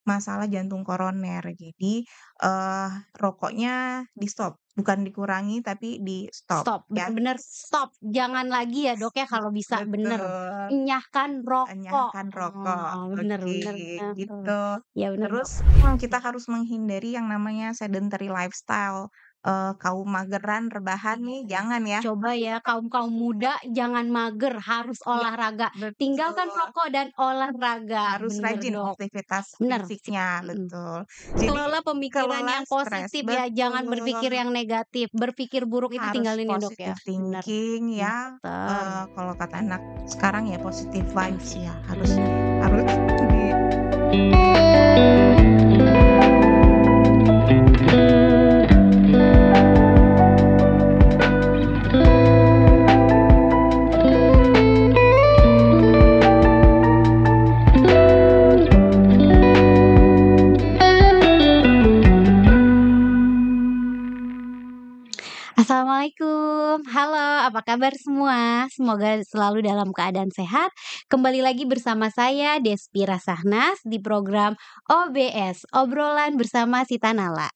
masalah jantung koroner. Jadi, rokoknya di-stop, bukan dikurangi tapi di-stop Stop, ya. bener-bener stop, jangan lagi ya, Dok, ya kalau bisa, bener. Betul, Enyahkan rokok. enyahkan rokok, Oh, bener oke, bener, gitu. iya bener, Dok. Terus, kita harus menghindari yang namanya sedentary lifestyle, kaum mageran, rebahan nih jangan ya. Coba ya kaum-kaum muda jangan mager, harus Iya, olahraga. Tinggalkan betul. rokok dan olahraga, Harus bener, rajin Dok. aktivitas Bener, fisiknya, betul. Jadi kelola pemikiran kelola yang stres, positif ya, jangan berpikir betul. yang negatif, berpikir buruk itu Harus tinggalin ya, Dok, ya. positive Bener, thinking ya, bener, kalau kata anak sekarang ya positive vibes posi ya, harus bener. harus di Assalamualaikum, halo apa kabar semua? Semoga selalu dalam keadaan sehat. Kembali lagi bersama saya Despira Sahnas di program OBS, Obrolan Bersama Sita Nala.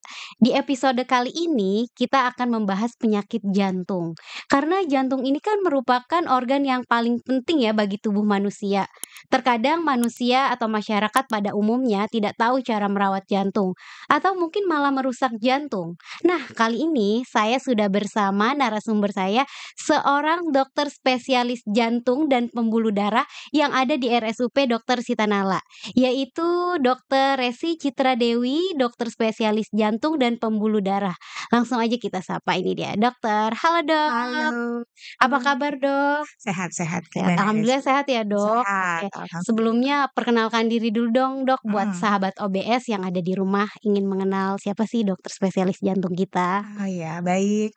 Di episode kali ini kita akan membahas penyakit jantung. Karena jantung ini kan merupakan organ yang paling penting ya bagi tubuh manusia. Terkadang manusia atau masyarakat pada umumnya tidak tahu cara merawat jantung atau mungkin malah merusak jantung. Nah, kali ini saya sudah bersama narasumber saya, seorang dokter spesialis jantung dan pembuluh darah yang ada di RSUP Dr. Sitanala, yaitu Dr. Resi Citra Dewi, dokter spesialis jantung dan pembuluh darah. Langsung aja kita sapa ini dia, dokter. Halo dok, halo, apa kabar dok? sehat sehat, Sehat, gimana alhamdulillah Desi? sehat ya dok. Sehat, Oke, alhamdulillah, sebelumnya perkenalkan diri dulu dong dok buat mhm. sahabat OBS yang ada di rumah ingin mengenal siapa sih dokter spesialis jantung kita. Oh ya, baik,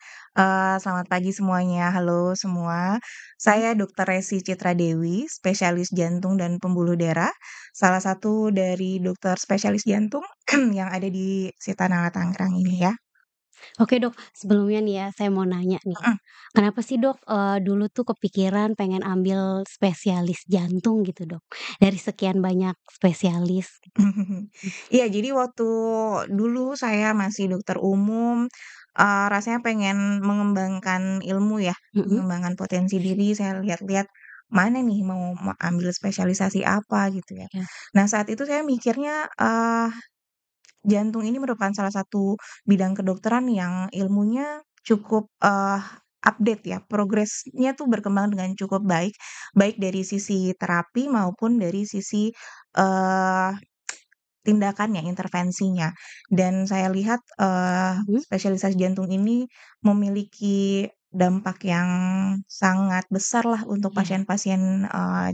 selamat pagi semuanya, halo semua. Saya Dokter Resi Citra Dewi, spesialis jantung dan pembuluh darah, salah satu dari dokter spesialis jantung yang ada di Sitanala Tangerang ini ya. Oke Dok, sebelumnya nih ya saya mau nanya nih, Mhm. kenapa sih Dok, dulu tuh kepikiran pengen ambil spesialis jantung gitu Dok? Dari sekian banyak spesialis gitu. Iya, jadi waktu dulu saya masih dokter umum, rasanya pengen mengembangkan ilmu ya, Mhm, mengembangkan potensi diri, saya lihat-lihat, mana nih mau ambil spesialisasi apa gitu ya. iya. Nah, saat itu saya mikirnya, jantung ini merupakan salah satu bidang kedokteran yang ilmunya cukup, update ya, progresnya tuh berkembang dengan cukup baik, baik dari sisi terapi maupun dari sisi, eee tindakannya, intervensinya. Dan saya lihat, Mhm. spesialisasi jantung ini memiliki dampak yang sangat besarlah untuk Iya. pasien-pasien,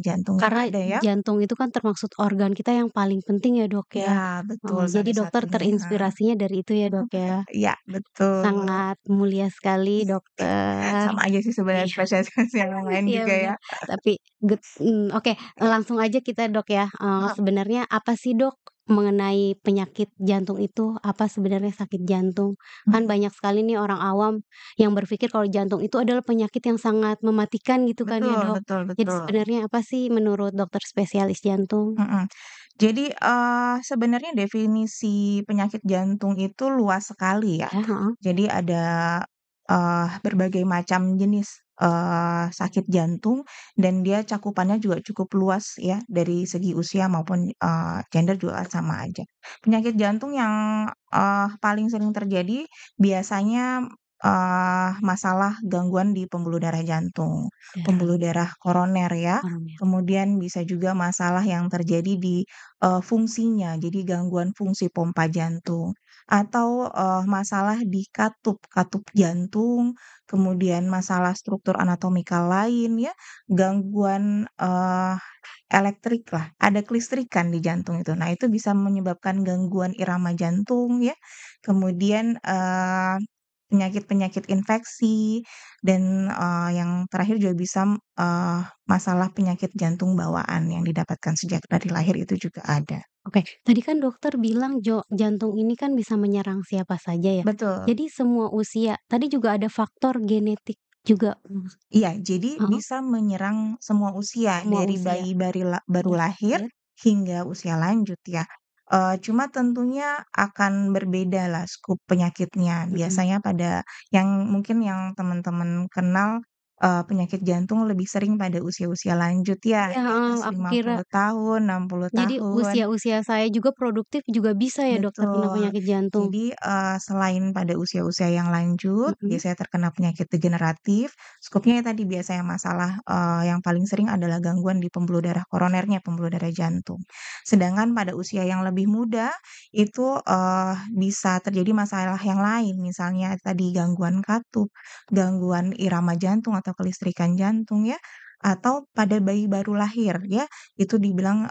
jantung yang Karena ada ya. jantung itu kan termasuk organ kita yang paling penting ya Dok ya. Iya, betul, Jadi salah dokter satunya, terinspirasinya dari itu ya Dok ya. iya, betul. Sangat mulia sekali dokter. Sama aja sih sebenarnya Iya. spesialis yang lain Iya juga bener, ya. tapi oke, langsung aja kita Dok ya, Heeh, sebenarnya apa sih Dok mengenai penyakit jantung itu? Apa sebenarnya sakit jantung? Kan mhm, banyak sekali nih orang awam yang berpikir kalau jantung itu adalah penyakit yang sangat mematikan gitu kan ya betul Dok. betul Jadi betul, sebenarnya apa sih menurut dokter spesialis jantung? mhm. Jadi, sebenarnya definisi penyakit jantung itu luas sekali ya. Ya, heeh. Jadi ada, berbagai macam jenis, sakit jantung dan dia cakupannya juga cukup luas ya dari segi usia maupun, gender juga sama aja. Penyakit jantung yang, paling sering terjadi biasanya, masalah gangguan di pembuluh darah jantung, Darah, pembuluh darah koroner ya. orang ya. Kemudian bisa juga masalah yang terjadi di, fungsinya, jadi gangguan fungsi pompa jantung atau, masalah di katup jantung, kemudian masalah struktur anatomikal lain ya, gangguan, elektrik lah, ada kelistrikan di jantung itu. Nah, itu bisa menyebabkan gangguan irama jantung ya, kemudian, penyakit-penyakit infeksi dan, yang terakhir juga bisa, masalah penyakit jantung bawaan yang didapatkan sejak dari lahir itu juga ada. Oke, tadi kan dokter bilang jantung ini kan bisa menyerang siapa saja ya. Betul. Jadi semua usia, tadi juga ada faktor genetik juga, Iya, jadi heeh, bisa menyerang semua usia, semua dari usia bayi baru dari lahir lahir. hingga usia lanjut ya. cuma tentunya akan berbeda lah skup penyakitnya. Mhm. Biasanya pada yang mungkin yang teman-teman kenal, penyakit jantung lebih sering pada usia-usia lanjut ya, Iya, di heeh, atas aku lima kira puluh tahun, 60 jadi tahun. usia-usia saya juga produktif juga bisa ya dok terkena Betul. penyakit jantung? Jadi, selain pada usia-usia yang lanjut, Mhm. biasanya terkena penyakit degeneratif, skupnya ya tadi biasanya masalah, yang paling sering adalah gangguan di pembuluh darah koronernya, pembuluh darah jantung. Sedangkan pada usia yang lebih muda, itu, bisa terjadi masalah yang lain, misalnya tadi gangguan katup, gangguan irama jantung atau kelistrikan jantung ya, atau pada bayi baru lahir ya, itu dibilang,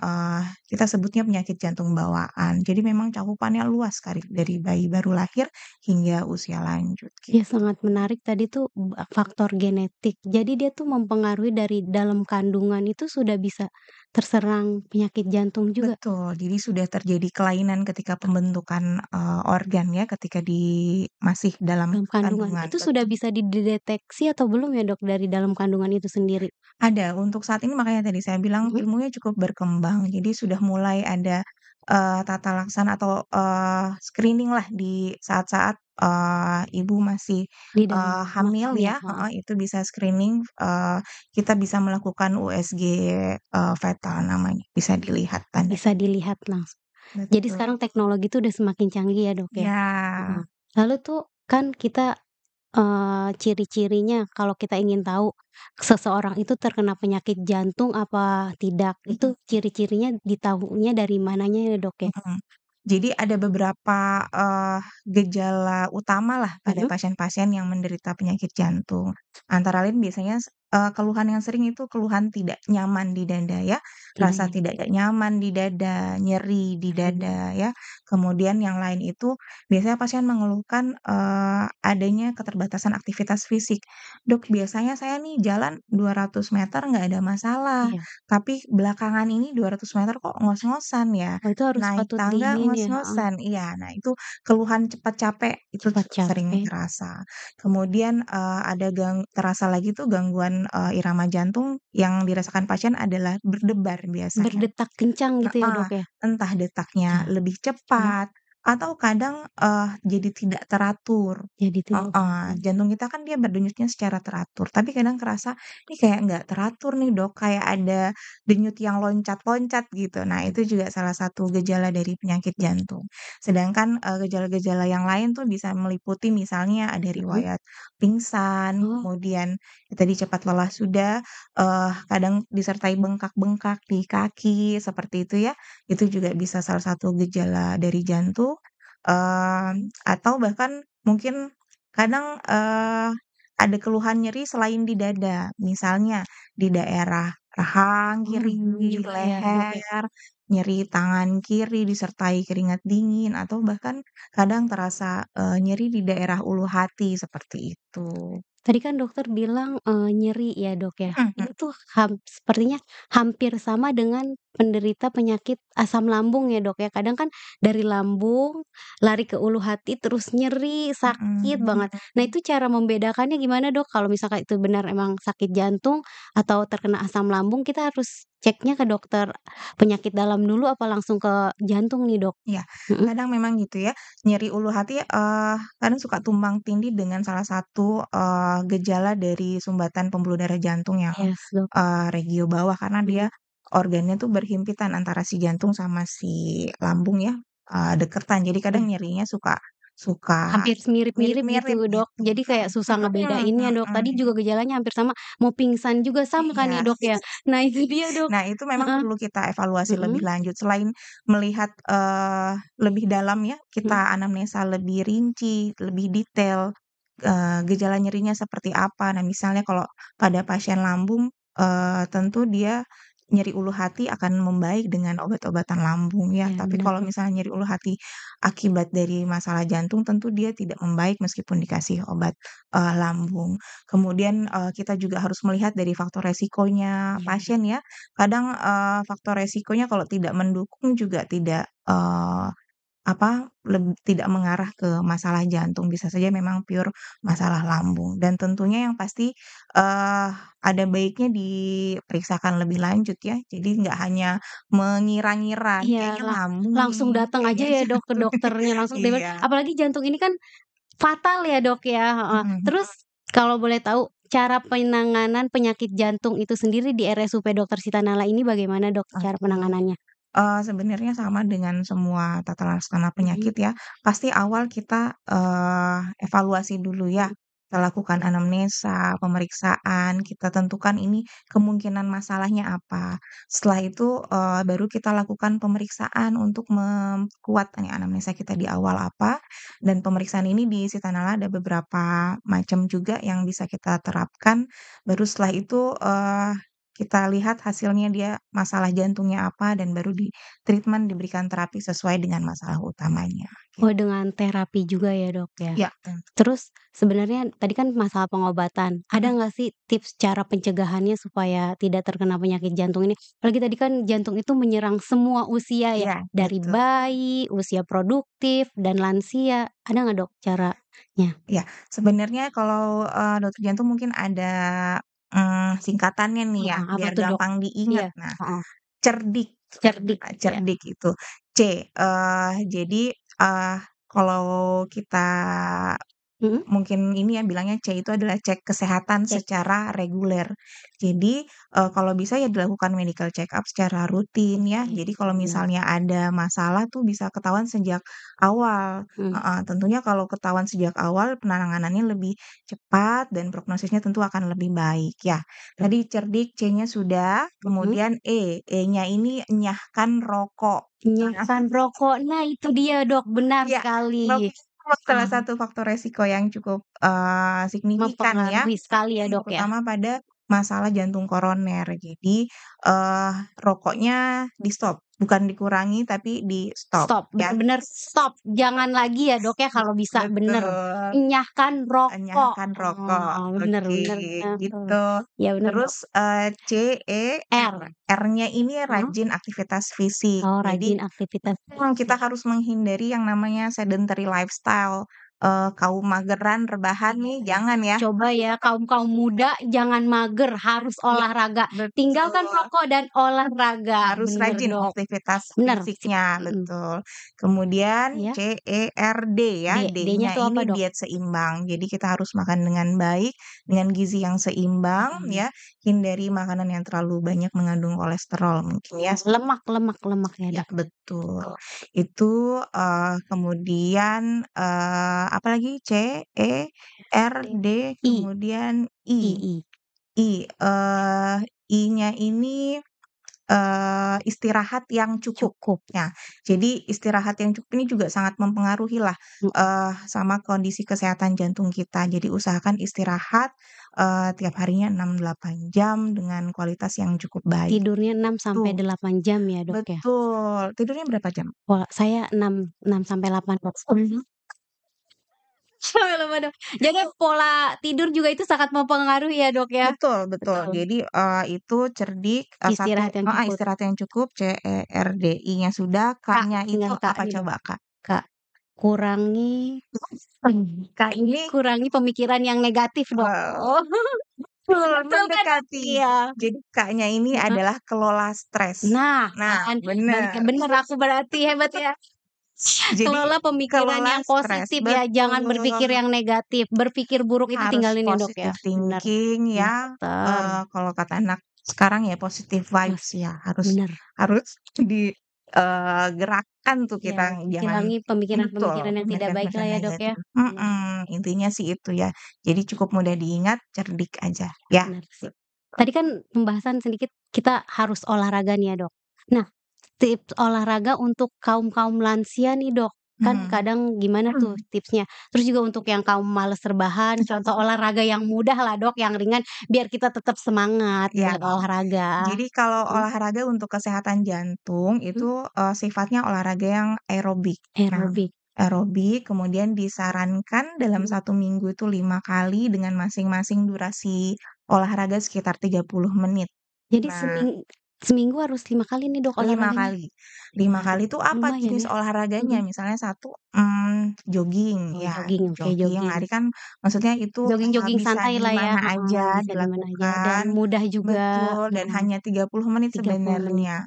kita sebutnya penyakit jantung bawaan. Jadi memang cakupannya luas sekali dari bayi baru lahir hingga usia lanjut Iya gitu. sangat menarik tadi tuh faktor genetik. Jadi dia tuh mempengaruhi dari dalam kandungan itu sudah bisa terserang penyakit jantung juga Betul, jadi sudah terjadi kelainan ketika pembentukan, organ ya, ketika masih dalam dalam kandungan. kandungan, Itu sudah betul. bisa dideteksi atau belum ya Dok dari dalam kandungan itu sendiri? Ada, untuk saat ini makanya tadi saya bilang Mhm. ilmunya cukup berkembang. Jadi sudah mulai ada, tata laksana atau, screening lah di saat-saat, ibu masih, Di dalam hamil hamil, ya heeh, heeh, itu bisa screening, kita bisa melakukan USG, fetal namanya, bisa dilihat bisa tanda-tanda. dilihat langsung. Jadi Betul. sekarang teknologi itu udah semakin canggih ya Dok ya? Ya, Heeh. Lalu tuh kan kita, ciri-cirinya kalau kita ingin tahu seseorang itu terkena penyakit jantung apa tidak, mhm itu ciri-cirinya ditahunya dari mananya ya Dok ya? mhm. Jadi ada beberapa, gejala utamalah pada Mhm. pasien-pasien yang menderita penyakit jantung. Antara lain biasanya keluhan yang sering itu keluhan tidak nyaman di dada ya, Tidak rasa ya? tidak nyaman di dada, nyeri di Mhm. dada ya. Kemudian yang lain itu biasanya pasien mengeluhkan, adanya keterbatasan aktivitas fisik. "Dok, biasanya saya nih jalan 200 meter nggak ada masalah, Iya. tapi belakangan ini 200 meter kok ngos-ngosan ya?" Oh itu harus Naik patut tangga diinin ya? Heeh, ngos-ngosan, iya. Nah, itu keluhan cepat capek itu cepat sering capek, terasa. Kemudian, ada terasa lagi tuh gangguan, irama jantung yang dirasakan pasien adalah berdebar biasanya. berdetak kencang gitu ya Heeh, Dok ya? entah detaknya Nah, lebih heeh, cepat atau kadang, jadi tidak teratur. jadi tidak Heeh, teratur. jantung kita kan dia berdenyutnya secara teratur, tapi kadang kerasa, "Ini kayak nggak teratur nih Dok, kayak ada denyut yang loncat-loncat," gitu. Nah, itu juga salah satu gejala dari penyakit jantung. Sedangkan, gejala-gejala yang lain tuh bisa meliputi misalnya ada Mhm. riwayat pingsan, Oh, kemudian ya tadi cepat lelah sudah, kadang disertai bengkak-bengkak di kaki, seperti itu ya. Itu juga bisa salah satu gejala dari jantung, atau bahkan mungkin kadang, ada keluhan nyeri selain di dada, misalnya di daerah rahang oh kiri, juga ya Dok ya? leher, nyeri tangan kiri disertai keringat dingin, atau bahkan kadang terasa, nyeri di daerah ulu hati, seperti itu. Tadi kan dokter bilang, nyeri ya, Dok, ya? Mhm mhm Ini tuh sepertinya hampir sama dengan penderita penyakit asam lambung ya, Dok, ya? Kadang kan dari lambung lari ke ulu hati terus nyeri, sakit mhm banget. Nah, mhm. itu cara membedakannya gimana, Dok? Kalau misalkan itu benar emang sakit jantung atau terkena asam lambung, kita harus ceknya ke dokter penyakit dalam dulu apa langsung ke jantung nih, Dok? Iya, Mhm. kadang memang gitu ya, nyeri ulu hati, kadang suka tumbang tindih dengan salah satu, gejala dari sumbatan pembuluh darah jantung yang, Yes, Dok. regio bawah karena dia Mhm. organnya tuh berhimpitan antara si jantung sama si lambung ya, deketan. Jadi kadang Iya. nyerinya suka suka Hampir mirip-mirip gitu, mirip-mirip Dok. gitu. Jadi kayak susah Mhm ngebedainnya, Dok. Tadi mhm. juga gejalanya hampir sama, mau pingsan juga sama kan ya, Iya. Dok, ya? Nah itu dia, Dok. Nah, itu memang Heeh, perlu kita evaluasi mhm lebih lanjut. Selain melihat, lebih dalam ya, mhm. kita anamnesa lebih rinci, lebih detail, gejala nyerinya seperti apa. Nah, misalnya kalau pada pasien lambung, tentu dia nyeri ulu hati akan membaik dengan obat-obatan lambung ya. Iya Tapi benar, kalau Dok. misalnya nyeri ulu hati akibat dari masalah jantung, tentu dia tidak membaik meskipun dikasih obat, lambung. Kemudian, kita juga harus melihat dari faktor resikonya Iya. pasien ya. Kadang, faktor resikonya kalau tidak mendukung juga tidak, tidak mengarah ke masalah jantung, bisa saja memang pure masalah lambung. Dan tentunya yang pasti, ada baiknya diperiksakan lebih lanjut ya, jadi nggak hanya mengira-ngira, "Ini Iya, kayaknya lambung langsung nih, datang aja kayaknya ya Dok, ke jantung." dokternya langsung tiba Iya, apalagi jantung ini kan fatal ya Dok ya, heeh. mhm mhm, Terus kalau boleh tahu cara penanganan penyakit jantung itu sendiri di RSUP Dokter Sitanala ini bagaimana Dok cara oke. penanganannya? Sebenarnya sama dengan semua tata laksana Mhm penyakit ya, pasti awal kita, evaluasi dulu ya, mhm. kita lakukan anamnesa, pemeriksaan, kita tentukan ini kemungkinan masalahnya apa. Setelah itu, baru kita lakukan pemeriksaan untuk memperkuat nih anamnesa kita di awal apa, dan pemeriksaan ini di Sitanala ada beberapa macam juga yang bisa kita terapkan, baru setelah itu, kita lihat hasilnya dia masalah jantungnya apa dan baru di-treatment, diberikan terapi sesuai dengan masalah utamanya, Oh gitu. dengan terapi juga ya Dok ya? Iya, Terus sebenarnya tadi kan masalah pengobatan, ada mhm, nggak sih tips cara pencegahannya supaya tidak terkena penyakit jantung ini? Apalagi tadi kan jantung itu menyerang semua usia ya, iya, dari betul. bayi, usia produktif, dan lansia. Ada nggak Dok caranya? Iya, sebenarnya kalau, dokter jantung mungkin ada, singkatannya nih ya, Heeh, apa biar tuh Dok? gampang diingat. Iya, Nah, heeh, cerdik, cerdik ya, cerdik itu, C, jadi, kalau kita mhm, mungkin ini ya bilangnya C itu adalah cek kesehatan cek secara reguler. Jadi, kalau bisa ya dilakukan medical check up secara rutin ya. iya, Jadi kalau benar, misalnya ada masalah tuh bisa ketahuan sejak awal, mhm, heeh. Tentunya kalau ketahuan sejak awal penanganannya lebih cepat dan prognosisnya tentu akan lebih baik ya. Tadi cerdik C-nya sudah, mhm. kemudian E, E-nya ini enyahkan rokok. Nah, Menyiapkan rokok, nah itu dia Dok, benar iya, sekali. rokok itu salah Ah, satu faktor resiko yang cukup, signifikan ya, mempengaruhi sekali ya Dok ya? terutama pada masalah jantung koroner. Jadi, rokoknya di-stop, bukan dikurangi tapi di-stop Stop, ya. bener-bener stop, jangan lagi ya Dok ya kalau bisa, bener. Betul, Enyahkan rokok, enyahkan rokok, oh, bener oke, bener, heeh. gitu. Iya bener Terus, Dok. C, E, R. R, R-nya ini heeh, rajin aktivitas fisik. oh Jadi rajin aktivitas Kita fisik. harus menghindari yang namanya sedentary lifestyle, kaum mageran, rebahan nih Iya, jangan ya. coba ya kaum-kaum muda jangan mager, harus Iya, olahraga, tinggalkan betul, rokok dan olahraga, harus bener rajin Dok, aktivitas bener, sip, fisiknya, mhm, betul. Kemudian iya, C, E, R, D ya, D-nya D-nya tuh apa ini Dok? diet seimbang. Jadi kita harus makan dengan baik, dengan gizi yang seimbang Mhm. ya, hindari makanan yang terlalu banyak mengandung kolesterol mungkin ya. Oh, lemak ya Ya, Dok? betul. Itu, kemudian, apalagi C, E, R, D, D, I, kemudian I. I, I-nya ini, istirahat yang cukup. cukup, Ya, jadi istirahat yang cukup ini juga sangat mempengaruhi lah, mhm, sama kondisi kesehatan jantung kita. Jadi usahakan istirahat, tiap harinya 6, 8 jam dengan kualitas yang cukup baik. tidurnya 6 sampai Tuh, 8 jam ya Dok ya? betul. Tidurnya berapa jam? Wah saya 6 sampai 8 Dok. Sampai 8 Dok. Jadi pola tidur juga itu sangat mempengaruhi ya Dok ya? Betul betul. Betul, Jadi, itu cerdik, 1 istirahat yang heeh, cukup. istirahat yang cukup, C-E-R-D-I-nya sudah, Kak, K-nya itu tinggal Kak apa nih Dok, coba, Kak? Kak, kurangi Kak ini Ini kurangi pemikiran yang negatif Dok. Oh, betul, betul kan Dok? mendekati. Iya, Jadi K-nya ini heeh. adalah kelola stres. Nah Nah, kan, bener. bener aku berarti hebat ya. Jadi Kelola pemikiran kelola yang stres, positif ya, jangan berpikir betul. yang negatif, berpikir buruk itu Harus tinggalin ya, Dok, ya. positive Bener, thinking ya, bener, kalau kata anak sekarang ya positive Mas, vibes ya, harus bener, harus gerakkan tuh iya, kita jangan hilangi betul, pemikiran-pemikiran yang tidak baik lah pemikiran-pemikiran ya, Dok, ya. negatif, Bener intinya sih itu ya. Jadi cukup mudah diingat, cerdik aja ya. bener sih. Tadi kan pembahasan sedikit kita harus olahraga nih ya, Dok. Nah, tips olahraga untuk kaum-kaum lansia nih, Dok, kan Mhm. kadang gimana tuh tipsnya? Terus juga untuk yang kaum males rebahan, contoh olahraga yang mudah lah, Dok, yang ringan, biar kita tetap semangat Ya, buat olahraga. jadi kalau Mhm olahraga untuk kesehatan jantung mhm. itu, sifatnya olahraga yang aerobik. Nah, Aerobik, aerobik kemudian disarankan dalam mhm. 1 minggu itu 5 kali dengan masing-masing durasi olahraga sekitar 30 menit. Jadi Nah Seminggu harus 5 kali nih, Dok, 5 olahraganya? kali. 5 Waduh, kali itu apa lumayan jenis ya. olahraganya, Mhm. misalnya satu, jogging, Oh, ya jogging, oke, jogging jogging. lari kan maksudnya itu, Jogging-jogging bisa santai di lah ya, mana heeh, aja bisa di mana aja dan dilakukan mudah juga, betul, dan heeh, hanya 30 menit 30 menit. sebenarnya,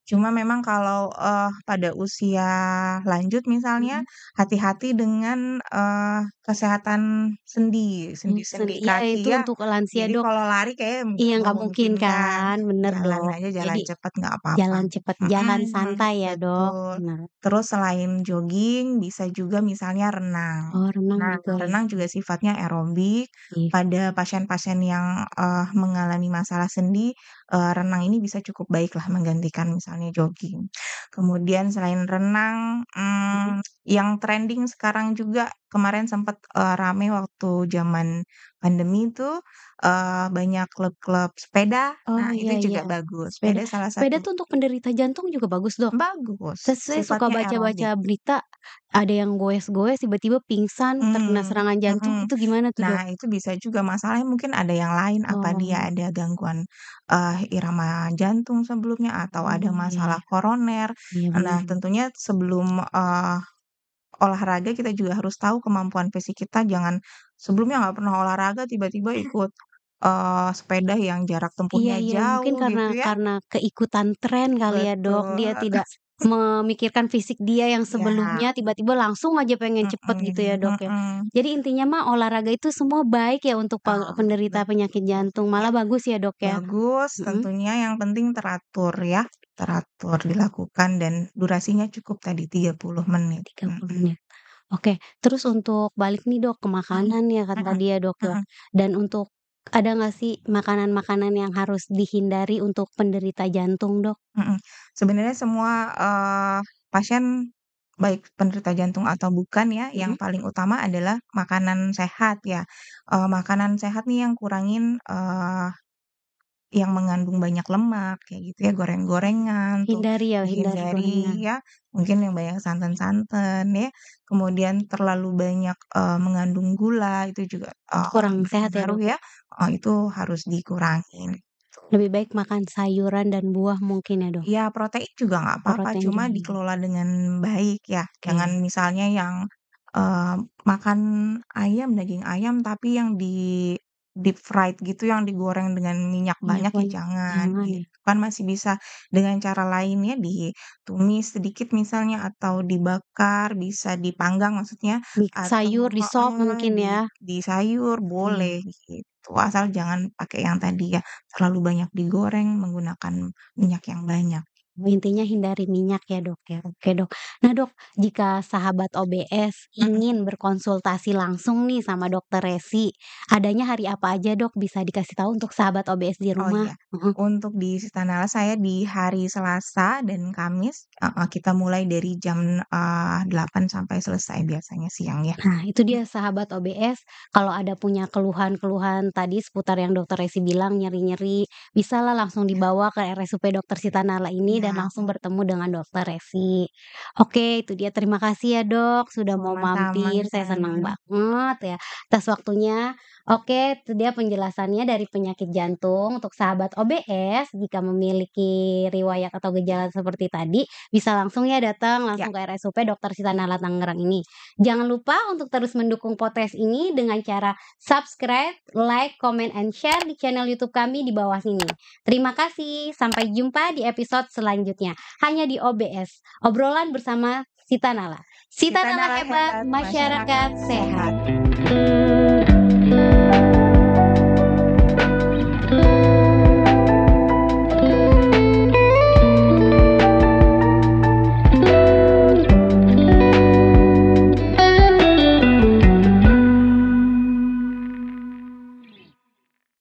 cuma memang kalau, pada usia lanjut misalnya, Mhm. hati-hati dengan, kesehatan sendi, Sendi sendi-sendi iya itu kaki ya. untuk lansia, Jadi Dok. kalau lari kayaknya Iya nggak nggak mungkin memungkinkan, kan, bener, jalan Dok. aja jalan Jadi cepet nggak apa-apa. jalan cepet, jalan Mhm, santai ya, Dok, betul. bener. Terus selain jogging bisa juga misalnya renang. Oh, renang Nah, juga ya? renang juga sifatnya aerobik, Iya. pada pasien-pasien yang, mengalami masalah sendi, renang ini bisa cukup baiklah menggantikan misalnya jogging. Kemudian selain renang, Mhm. yang trending sekarang juga kemarin sempet, rame waktu zaman pandemi itu, banyak klub-klub sepeda, Oh, nah iya, itu iya. juga bagus. Sepeda Sepeda salah sepeda satu tuh untuk penderita jantung juga bagus, Dok? bagus, Saya suka sifatnya baca-baca aerobik. berita, ada yang goes-goes tiba-tiba pingsan terkena Mmm, serangan jantung, mhm. itu gimana tuh, Nah, Dok? itu bisa juga masalahnya mungkin ada yang lain, apa dia Oh, ada gangguan, irama jantung sebelumnya atau ada oh, iya, masalah iya. koroner. Iya, Nah, bener. tentunya sebelum, olahraga kita juga harus tahu kemampuan fisik kita, jangan sebelumnya nggak pernah olahraga tiba-tiba ikut, sepeda yang jarak Iya, tempuhnya iya, mungkin jauh karena gitu ya. keikutan tren kali ya, Dok. Dia Betul. tidak memikirkan fisik dia yang Iya, sebelumnya, tiba-tiba langsung aja pengen cepet gitu ya, mhm, Dok, ya. mhm. Jadi intinya mah olahraga itu semua baik ya untuk penderita penyakit Betul. jantung, Ya, malah bagus ya, Dok, ya? bagus, Mhm, tentunya yang penting teratur ya, teratur dilakukan dan durasinya cukup tadi 30 menit, 30 mhm. menit. Oke, terus untuk balik nih, Dok, ke Mhm, makanan ya kan mhm, tadi ya, Dok, ya. mhm, Dan untuk ada nggak sih makanan-makanan yang harus dihindari untuk penderita jantung, Dok? mhm. Sebenarnya semua, pasien, baik penderita jantung atau bukan ya, Mhm. yang paling utama adalah makanan sehat ya. Makanan sehat nih yang kurangin, yang mengandung banyak lemak kayak gitu ya, goreng-gorengan tuh Hindari ya, hindari dihindari gorengan. ya, mungkin yang banyak santan-santan ya, kemudian terlalu banyak, mengandung gula itu juga, Kurang sehat ya, berpengaruh Dok, ya, ya? itu harus dikurangin gitu. Lebih baik makan sayuran dan buah mungkin ya, Dok? Iya, protein juga nggak apa-apa, Protein cuma juga, dikelola dengan baik ya. Jangan oke. misalnya yang, eee, makan ayam, daging ayam, tapi yang di deep fried gitu, yang digoreng dengan minyak Minyak banyak, ya banyak jangan, jangan ya. gitu. Kan masih bisa dengan cara lainnya ditumis sedikit misalnya, atau dibakar, bisa dipanggang maksudnya, Di atau sayur, di sop heeh, mungkin ya? di sayur boleh, Iya. gitu. Asal jangan pakai yang tadi ya, terlalu banyak digoreng menggunakan minyak yang banyak. Intinya hindari minyak ya, Dok, ya? Oke, Dok. Nah, Dok, jika sahabat OBS Mhm. ingin berkonsultasi langsung nih sama Dokter Resi, adanya hari apa aja, Dok? Bisa dikasih tahu untuk sahabat OBS di Oh rumah? iya, Mhm. untuk di Sistanala saya di hari Selasa dan Kamis, heeh, kita mulai dari jam, 8 sampai selesai biasanya siang ya. Nah, itu Mhm, dia sahabat OBS, kalau ada punya keluhan-keluhan tadi seputar yang Dokter Resi bilang nyeri-nyeri, bisalah langsung iya, dibawa ke RSUP Dokter Sitanala ini dan iya, langsung bertemu dengan Dokter Resi. Oke, itu dia terima kasih ya, Dok, sudah mau sama-sama. mampir, saya senang banget ya atas waktunya. Oke, itu dia penjelasannya dari penyakit jantung untuk sahabat OBS, jika memiliki riwayat atau gejala seperti tadi, bisa langsung ya datang Ya, langsung ke RSUP Dokter Sitanala Tangerang ini. Jangan lupa untuk terus mendukung podcast ini dengan cara subscribe, like, comment, and share di channel YouTube kami di bawah sini. Terima kasih, sampai jumpa di episode selanjutnya. Hanya di OBS, obrolan bersama Sita Nala. Sita Nala Sistanala hebat, hebat, masyarakat masyarakat sehat. sehat.